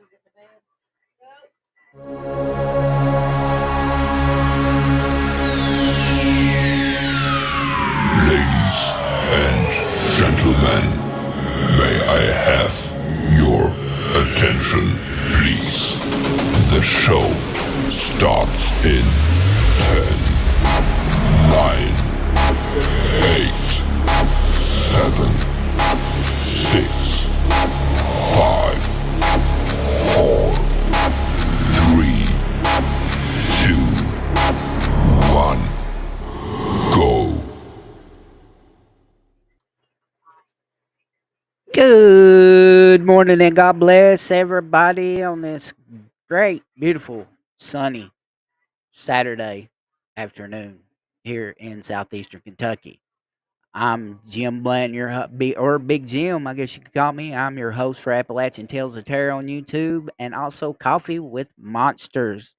Ladies and gentlemen, may I have your attention, please? The show starts in 10, 9, 8, 7, 6, 5, 4, 3, 2, 1, go. Good morning and God bless everybody on this great, beautiful, sunny Saturday afternoon here in southeastern Kentucky. I'm Jim Bland, or Big Jim, I guess you could call me. I'm your host for Appalachian Tales of Terror on YouTube and also Coffee with Monsters.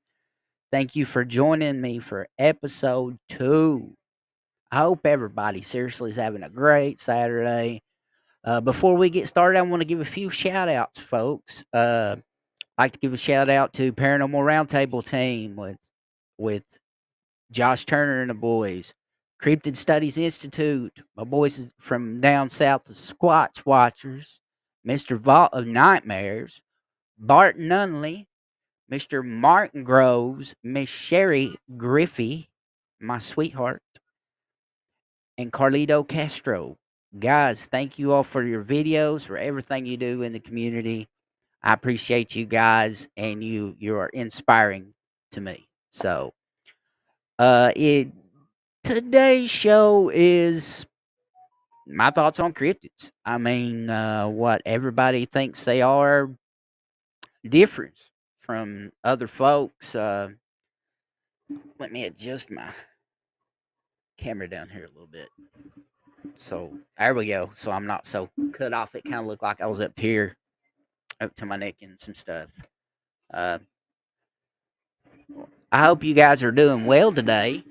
Thank you for joining me for episode 2. I hope everybody seriously is having a great Saturday. Before we get started, I want to give a few shout outs, folks. I'd like to give a shout out to Paranormal Roundtable team with Josh Turner and the boys. Cryptid Studies Institute, my boys from down south, the Squatch Watchers, Mr. Vault of Nightmares, Bart Nunley, Mr. Martin Groves, Miss Sherry Griffey, my sweetheart, and Carlito Castro. Guys, thank you all for your videos, for everything you do in the community. I appreciate you guys, and you are inspiring to me. So, it today's show is my thoughts on cryptids. I mean, what everybody thinks they are different from other folks. Let me adjust my camera down here a little bit. So there we go. So I'm not so cut off. It kind of looked like I was up here, up to my neck and some stuff. Uh, I hope you guys are doing well today.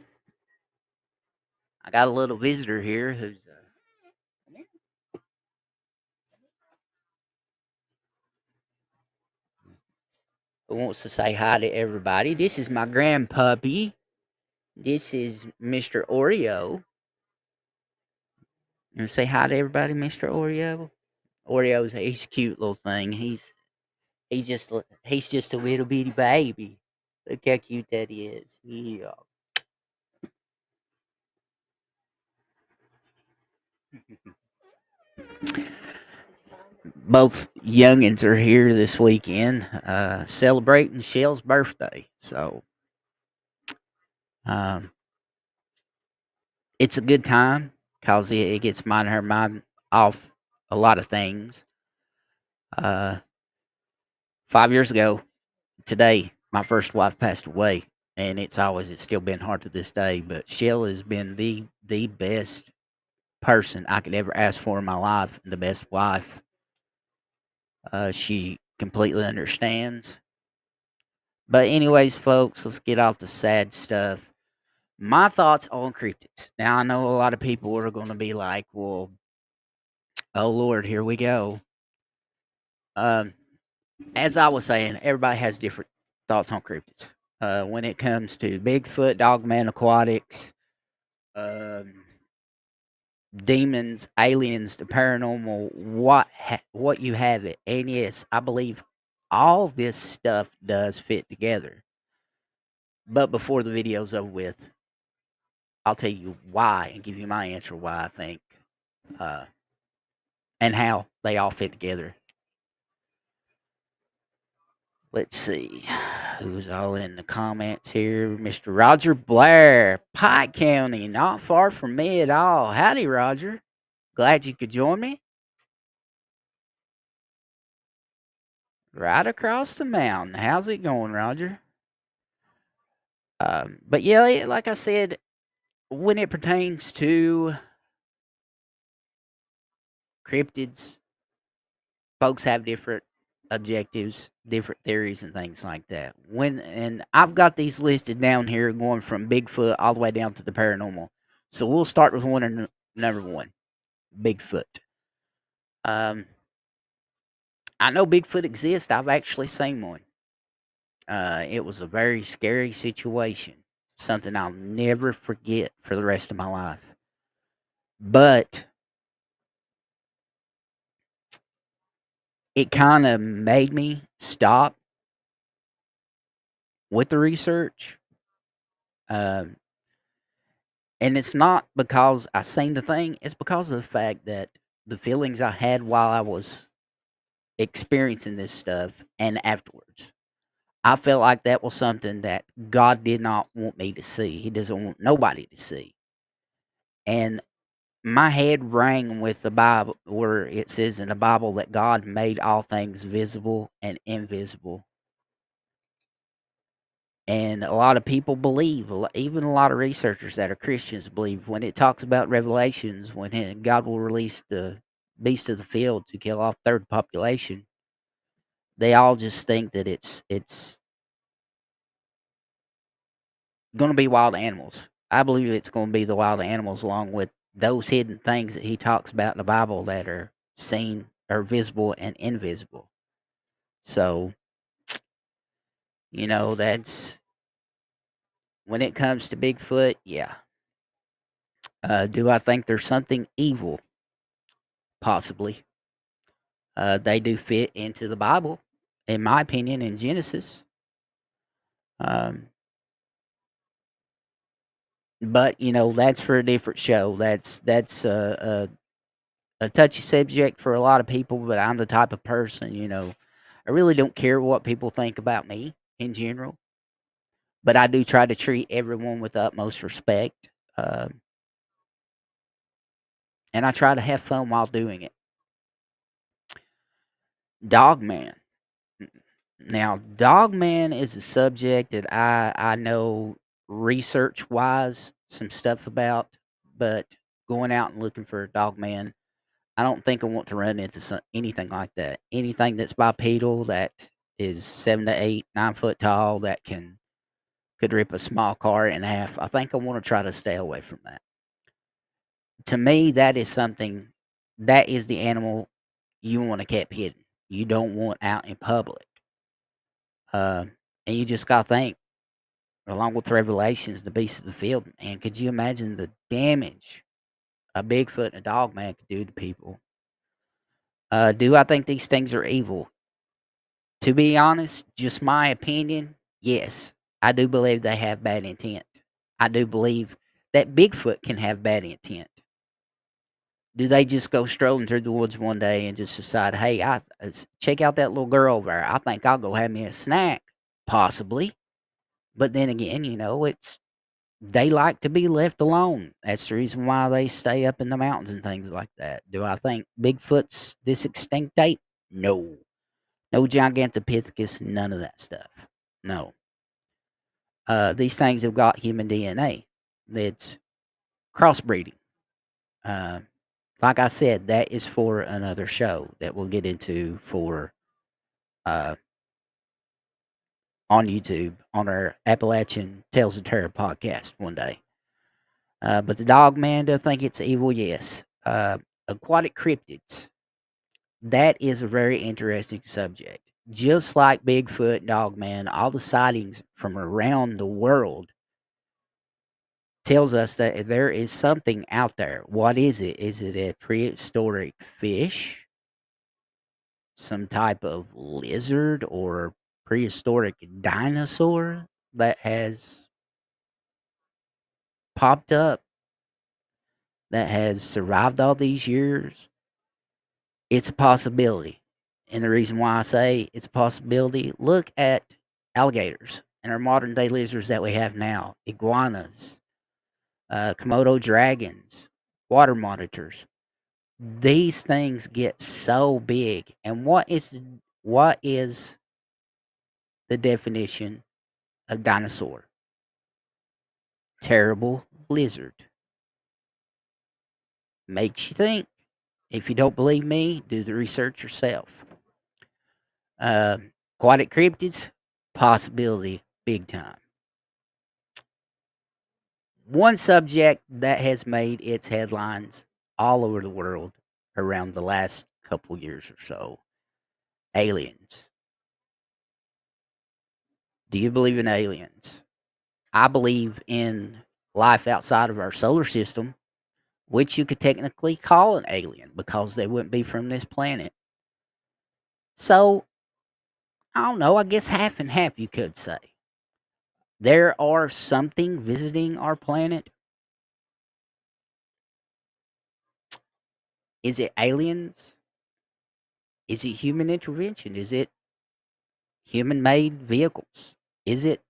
I got a little visitor here who wants to say hi to everybody. This is my grandpuppy. This is Mr. Oreo. You want to say hi to everybody, Mr. Oreo? He's a cute little thing. He's just a little bitty baby. Look how cute that is. Yeah. Both youngins are here this weekend, celebrating Shell's birthday. So, um, it's a good time because it gets her mind off a lot of things. 5 years ago today, my first wife passed away, and it's still been hard to this day. But Shell has been the best person I could ever ask for in my life, and the best wife. She completely understands. But anyways, folks, let's get off the sad stuff. My thoughts on cryptids. Now I know a lot of people are going to be like, "Well, oh Lord, here we go." Um, as I was saying, everybody has different thoughts on cryptids. When it comes to Bigfoot, Dogman Aquatics, um, demons, aliens, the paranormal, what you have it, and yes, I believe all this stuff does fit together. But before the video's over with, I'll tell you why and give you my answer why I think, uh, and how they all fit together. Let's see who's all in the comments here. Mr. Roger Blair, Pike County, not far from me at all. Howdy, Roger. Glad you could join me. Right across the mountain. How's it going, Roger? But yeah, like I said, when it pertains to cryptids, folks have different objectives, different theories, and things like that. And I've got these listed down here, going from Bigfoot all the way down to the paranormal. So we'll start with number one, Bigfoot. Um, I know Bigfoot exists. I've actually seen one. It was a very scary situation, something I'll never forget for the rest of my life. But it kind of made me stop with the research. Um, and it's not because I seen the thing, it's because of the fact that the feelings I had while I was experiencing this stuff and afterwards. I felt like that was something that God did not want me to see. He doesn't want nobody to see. And my head rang with the Bible, where it says in the Bible that God made all things visible and invisible. And a lot of people believe, even a lot of researchers that are Christians believe, when it talks about Revelations, when God will release the beast of the field to kill off third population, they all just think that it's going to be wild animals. I believe it's going to be the wild animals, along with those hidden things that he talks about in the Bible that are seen, are visible and invisible. So, that's when it comes to Bigfoot. Yeah. Do I think there's something evil? Possibly. They do fit into the Bible, in my opinion, in Genesis. Um, but that's for a different show. That's a touchy subject for a lot of people. But I'm the type of person, I really don't care what people think about me in general. But I do try to treat everyone with the utmost respect, and I try to have fun while doing it. Dogman. Now, Dogman is a subject that I know research wise some stuff about, but going out and looking for a Dogman, I don't think I want to run into anything like that. Anything that's bipedal, that is 7 to 8, 9 foot tall, that could rip a small car in half. I think I want to try to stay away from that. To me, that is something, that is the animal you want to keep hidden. You don't want out in public. And you just got to think, along with Revelations, the beast of the field, man, could you imagine the damage a Bigfoot and a dog man could do to people? Do I think these things are evil? To be honest, just my opinion, yes. I do believe they have bad intent. I do believe that Bigfoot can have bad intent. Do they just go strolling through the woods one day and just decide, hey, check out that little girl over there. I think I'll go have me a snack? Possibly. But then again, it's they like to be left alone. That's the reason why they stay up in the mountains and things like that. Do I think Bigfoot's this extinctate? No. No Gigantopithecus, none of that stuff. No. These things have got human DNA. It's crossbreeding. Uh, like I said, that is for another show that we'll get into for uh, on YouTube on our Appalachian Tales of Terror podcast one day. But the dog man, do I think it's evil? Yes. Aquatic cryptids. That is a very interesting subject. Just like Bigfoot, Dogman, all the sightings from around the world tells us that there is something out there. What is it? Is it a prehistoric fish? Some type of lizard or prehistoric dinosaur that has popped up, that has survived all these years? It's a possibility. And the reason why I say it's a possibility, look at alligators and our modern day lizards that we have now, iguanas, Komodo dragons, water monitors. These things get so big. And what is the definition of dinosaur? Terrible lizard. Makes you think. If you don't believe me, do the research yourself. Uh, Aquatic cryptids, possibility, big time. One subject that has made its headlines all over the world around the last couple years or so, aliens. Do you believe in aliens? I believe in life outside of our solar system, which you could technically call an alien because they wouldn't be from this planet. So, I don't know, I guess half and half you could say. There are something visiting our planet. Is it aliens? Is it human intervention? Is it human made vehicles? Is it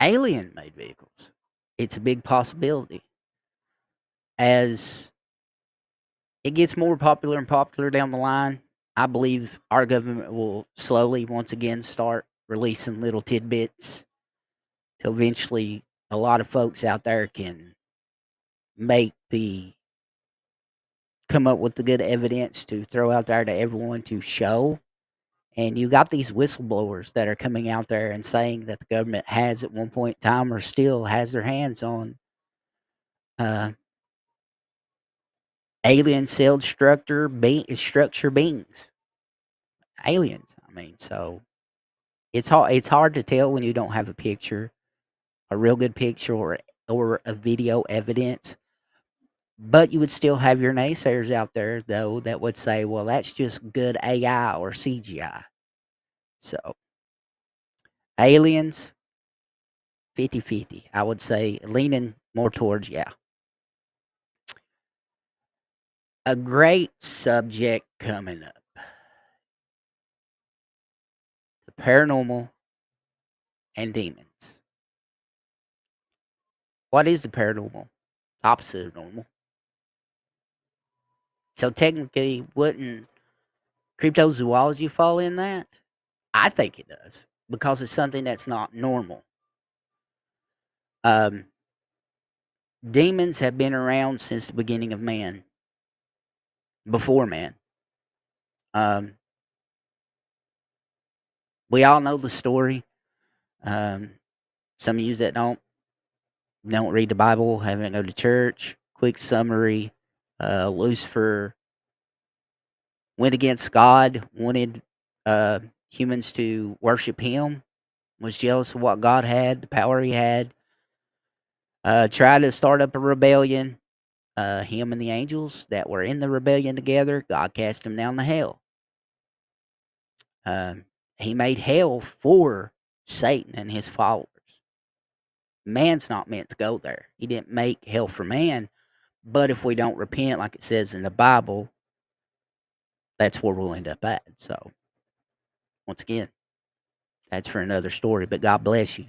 alien made vehicles? It's a big possibility. As it gets more popular and popular down the line, I believe our government will slowly once again start releasing little tidbits till eventually a lot of folks out there can make the come up with the good evidence to throw out there to everyone to show. And you got these whistleblowers that are coming out there and saying that the government has at one point in time or still has their hands on uh, alien celled structure beings. Aliens. I mean, so it's hard to tell when you don't have a picture, a real good picture or a video evidence. But you would still have your naysayers out there though that would say, well, that's just good AI or CGI. So aliens, 50-50. I would say leaning more towards yeah. A great subject coming up. The paranormal and demons. What is the paranormal? Opposite of normal. So technically, wouldn't cryptozoology fall in that? I think it does because it's something that's not normal. Um, Demons have been around since the beginning of man, before man. Um, we all know the story. Um, some of you that don't read the Bible, haven't go to church. Quick summary: Lucifer went against God, wanted uh, humans to worship him, was jealous of what God had, the power he had, tried to start up a rebellion. Him and the angels that were in the rebellion together, God cast him down to hell. He made hell for Satan and his followers. Man's not meant to go there. He didn't make hell for man. But if we don't repent, like it says in the Bible, that's where we'll end up at. So, once again, that's for another story. But God bless you.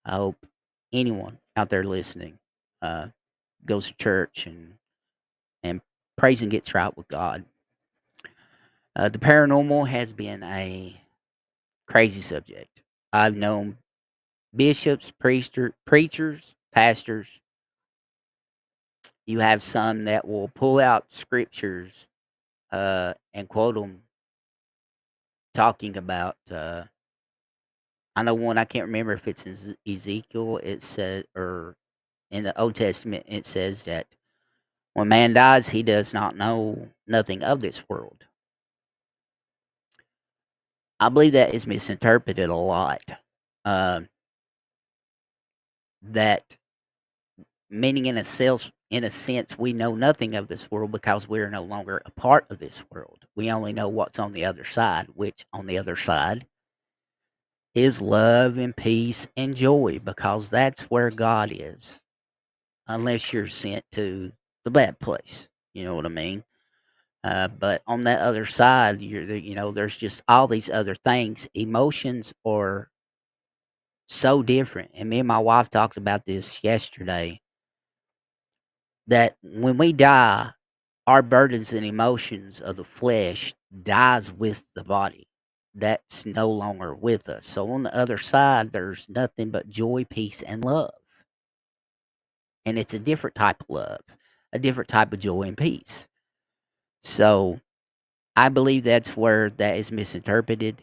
I hope anyone out there listening uh, goes to church and prays and gets right with God. The paranormal has been a crazy subject. I've known bishops, preachers, pastors. You have some that will pull out scriptures and quote them, talking about. I know one. I can't remember if it's in Ezekiel. It says, or in the Old Testament, it says that when man dies, he does not know nothing of this world. I believe that is misinterpreted a lot. Um, that meaning in a sense, we know nothing of this world because we are no longer a part of this world. We only know what's on the other side, which on the other side is love and peace and joy because that's where God is. Unless you're sent to the bad place, you know what I mean? But on that other side, there's just all these other things. Emotions are so different, and me and my wife talked about this yesterday. That when we die, our burdens and emotions of the flesh dies with the body. That's no longer with us. So on the other side, there's nothing but joy, peace, and love. And it's a different type of love, a different type of joy and peace. So I believe that's where that is misinterpreted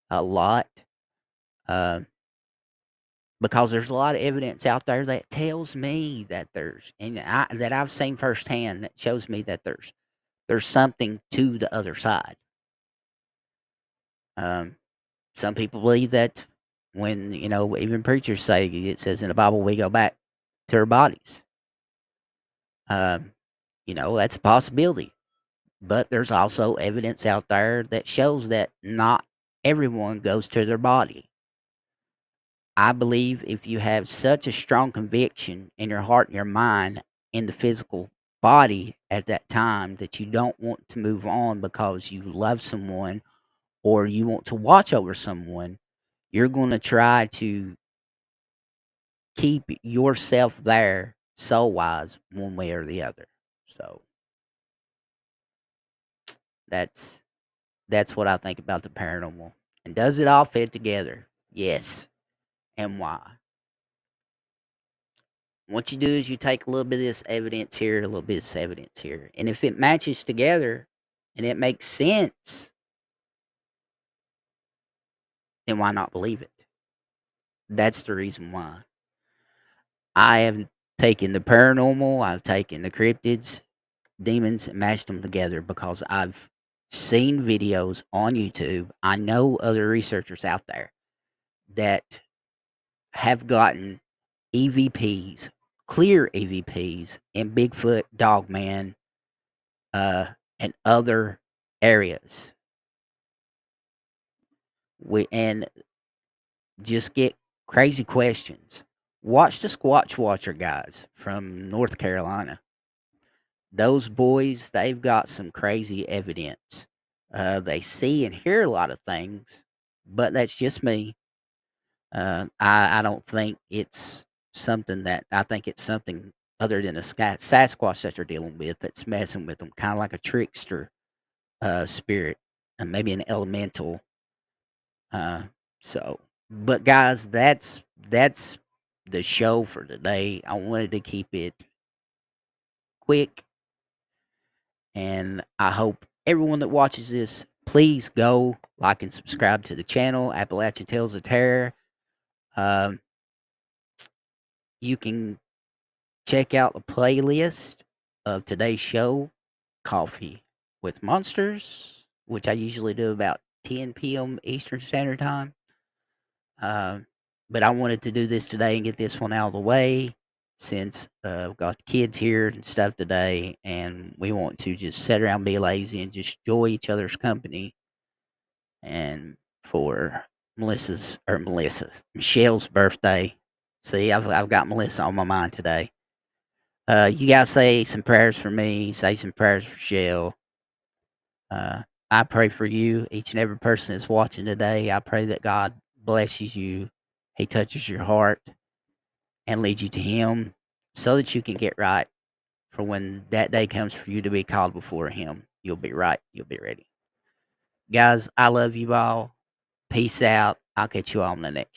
a lot. Uh, because there's a lot of evidence out there that tells me that that I've seen firsthand that shows me that there's something to the other side. Um, some people believe that when, even preachers say it says in the Bible, we go back to our bodies. Um, that's a possibility. But there's also evidence out there that shows that not everyone goes to their body. I believe if you have such a strong conviction in your heart and your mind in the physical body at that time that you don't want to move on because you love someone or you want to watch over someone, you're going to try to keep yourself there soul wise one way or the other. So that's that's what I think about the paranormal. And does it all fit together? Yes. And why? What you do is you take a little bit of this evidence here, a little bit of this evidence here. And if it matches together and it makes sense, then why not believe it? That's the reason why. I have taken the paranormal, I've taken the cryptids, demons, and mashed them together because I've seen videos on YouTube. I know other researchers out there that have gotten EVPs, clear EVPs, and Bigfoot, Dogman, and other areas. And just get crazy questions. Watch the Squatch Watcher guys from North Carolina. Those boys, they've got some crazy evidence. They see and hear a lot of things, but that's just me. I don't think it's something that I think it's something other than a Sasquatch that they're dealing with that's messing with them, kind of like a trickster spirit, and maybe an elemental. Uh, so, but guys, that's the show for today. I wanted to keep it quick, and I hope everyone that watches this, please go like and subscribe to the channel, Appalachian Tales of Terror. Um, you can check out the playlist of today's show, Coffee with Monsters, which I usually do about 10 p.m. Eastern Standard Time. Um, but I wanted to do this today and get this one out of the way since I've got the kids here and stuff today, and we want to just sit around, be lazy, and just enjoy each other's company. And for Michelle's birthday. See, I've got Melissa on my mind today. You guys say some prayers for me. Say some prayers for Shell. I pray for you, each and every person that's watching today. I pray that God blesses you. He touches your heart and leads you to Him so that you can get right for when that day comes for you to be called before Him. You'll be right. You'll be ready. Guys, I love you all. Peace out. I'll catch you all on the next.